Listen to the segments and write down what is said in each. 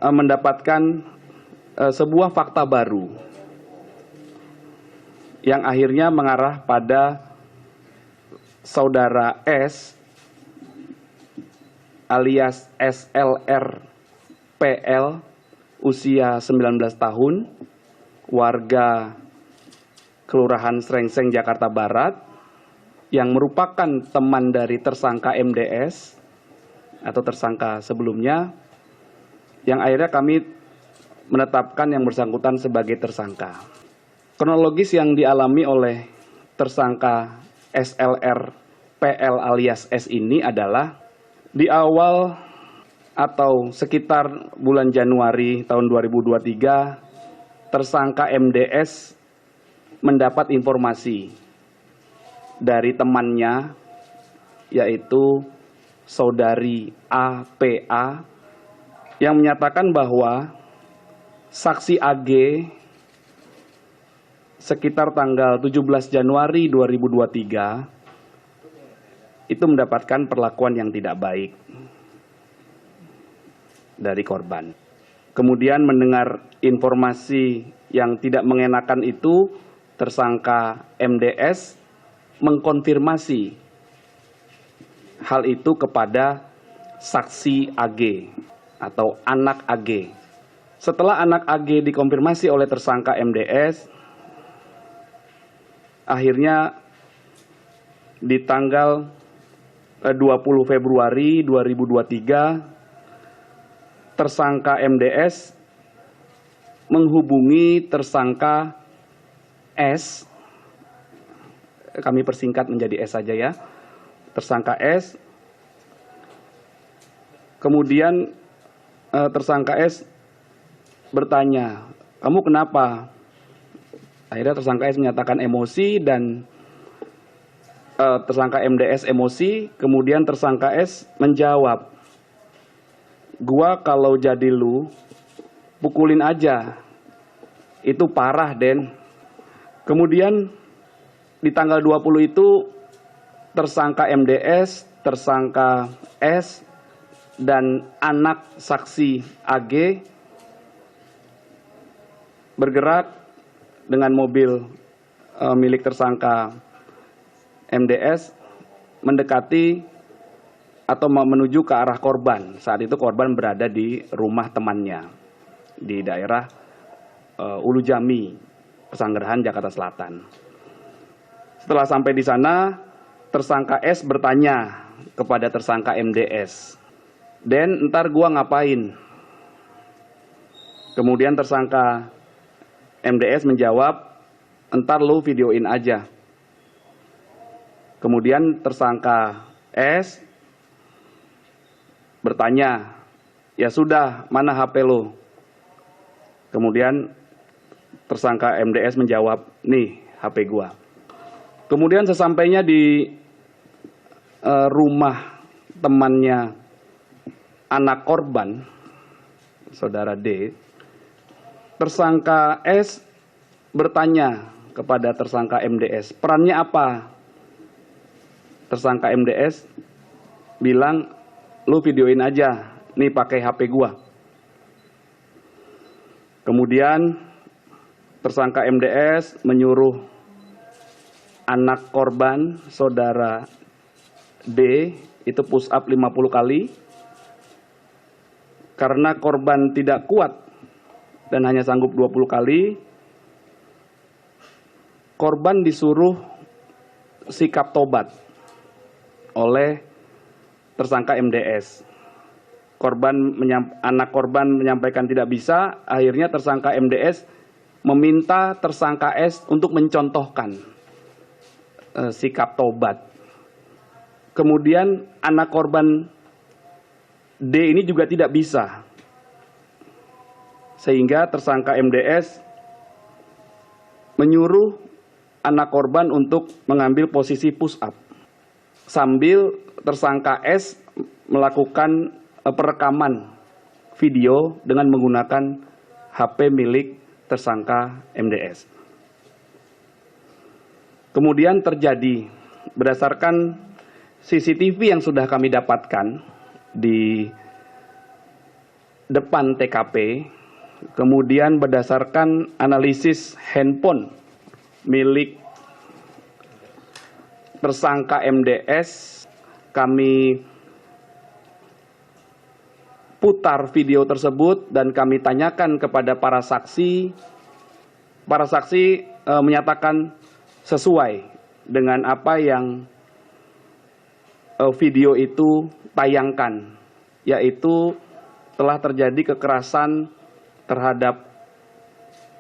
mendapatkan sebuah fakta baru yang akhirnya mengarah pada saudara S alias SLR PL usia 19 tahun, warga Kelurahan Srengseng, Jakarta Barat, yang merupakan teman dari tersangka MDS atau tersangka sebelumnya, yang akhirnya kami menetapkan yang bersangkutan sebagai tersangka. Kronologis yang dialami oleh tersangka SLR PL alias S ini adalah di awal atau sekitar bulan Januari tahun 2023, tersangka MDS mendapat informasi dari temannya, yaitu saudari APA, yang menyatakan bahwa saksi AG sekitar tanggal 17 Januari 2023 itu mendapatkan perlakuan yang tidak baik dari korban. Kemudian mendengar informasi yang tidak mengenakan itu, tersangka MDS mengkonfirmasi hal itu kepada saksi AG atau anak AG. Setelah anak AG dikonfirmasi oleh tersangka MDS, akhirnya di tanggal 20 Februari 2023, tersangka MDS menghubungi tersangka S, kami persingkat menjadi S saja ya, tersangka S. Kemudian tersangka S bertanya, "Kamu kenapa?" Akhirnya tersangka S menyatakan emosi dan tersangka MDS emosi. Kemudian tersangka S menjawab, "Gua kalau jadi lu, pukulin aja. Itu parah, Den." Kemudian di tanggal 20 itu tersangka MDS, tersangka S, dan anak saksi AG bergerak dengan mobil milik tersangka MDS mendekati atau menuju ke arah korban. Saat itu korban berada di rumah temannya di daerah Ulu Jami, Pesanggerahan, Jakarta Selatan. Setelah sampai di sana, tersangka S bertanya kepada tersangka MDS, "Den, ntar gua ngapain?" Kemudian tersangka MDS menjawab, "Ntar lu videoin aja." Kemudian tersangka S bertanya, "Ya sudah, mana HP lu?" Kemudian tersangka MDS menjawab, "Nih HP gua." Kemudian sesampainya di rumah temannya anak korban, saudara D, tersangka S bertanya kepada tersangka MDS, "Perannya apa?" Tersangka MDS bilang, "Lu videoin aja, nih pakai HP gua." Kemudian tersangka MDS menyuruh anak korban, saudara D, itu push up 50 kali. Karena korban tidak kuat dan hanya sanggup 20 kali, korban disuruh sikap tobat oleh tersangka MDS. Anak korban menyampaikan tidak bisa, akhirnya tersangka MDS meminta tersangka S untuk mencontohkan sikap tobat. Kemudian anak korban D ini juga tidak bisa, sehingga tersangka MDS menyuruh anak korban untuk mengambil posisi push up, sambil tersangka S melakukan perekaman video dengan menggunakan HP milik tersangka MDS. Kemudian terjadi, berdasarkan CCTV yang sudah kami dapatkan di depan TKP, kemudian berdasarkan analisis handphone milik tersangka MDS, kami putar video tersebut dan kami tanyakan kepada para saksi. Para saksi menyatakan sesuai dengan apa yang video itu tayangkan, yaitu telah terjadi kekerasan terhadap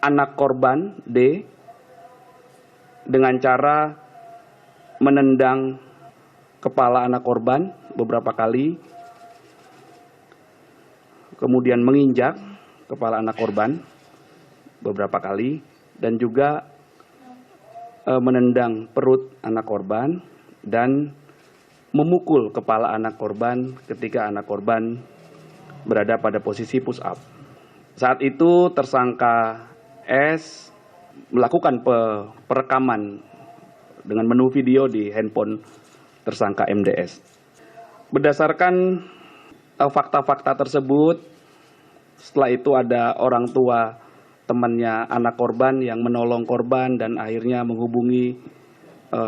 anak korban D dengan cara menendang kepala anak korban beberapa kali, kemudian menginjak kepala anak korban beberapa kali, dan juga menendang perut anak korban dan memukul kepala anak korban ketika anak korban berada pada posisi push up. Saat itu tersangka S melakukan perekaman dengan menu video di handphone tersangka MDS. Berdasarkan fakta-fakta tersebut, setelah itu ada orang tua temannya anak korban yang menolong korban dan akhirnya menghubungi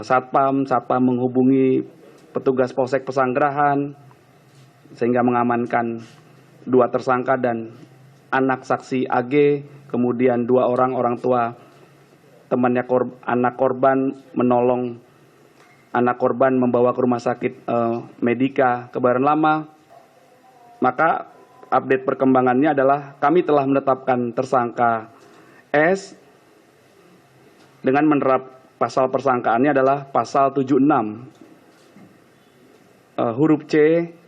satpam menghubungi petugas Polsek Pesanggerahan sehingga mengamankan 2 tersangka dan anak saksi AG, kemudian 2 orang tua temannya anak korban menolong anak korban membawa ke rumah sakit Medika Kebayoran Lama. Maka update perkembangannya adalah kami telah menetapkan tersangka S dengan menerap pasal persangkaannya adalah pasal 76 huruf C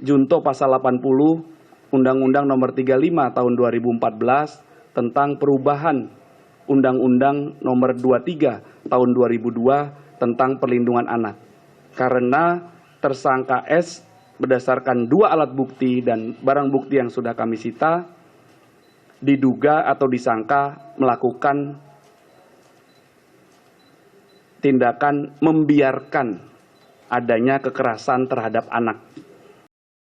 junto pasal 80 Undang-Undang Nomor 35 Tahun 2014 tentang perubahan Undang-Undang Nomor 23 Tahun 2002 tentang perlindungan anak. Karena tersangka S berdasarkan 2 alat bukti dan barang bukti yang sudah kami sita, diduga atau disangka melakukan tindakan membiarkan adanya kekerasan terhadap anak.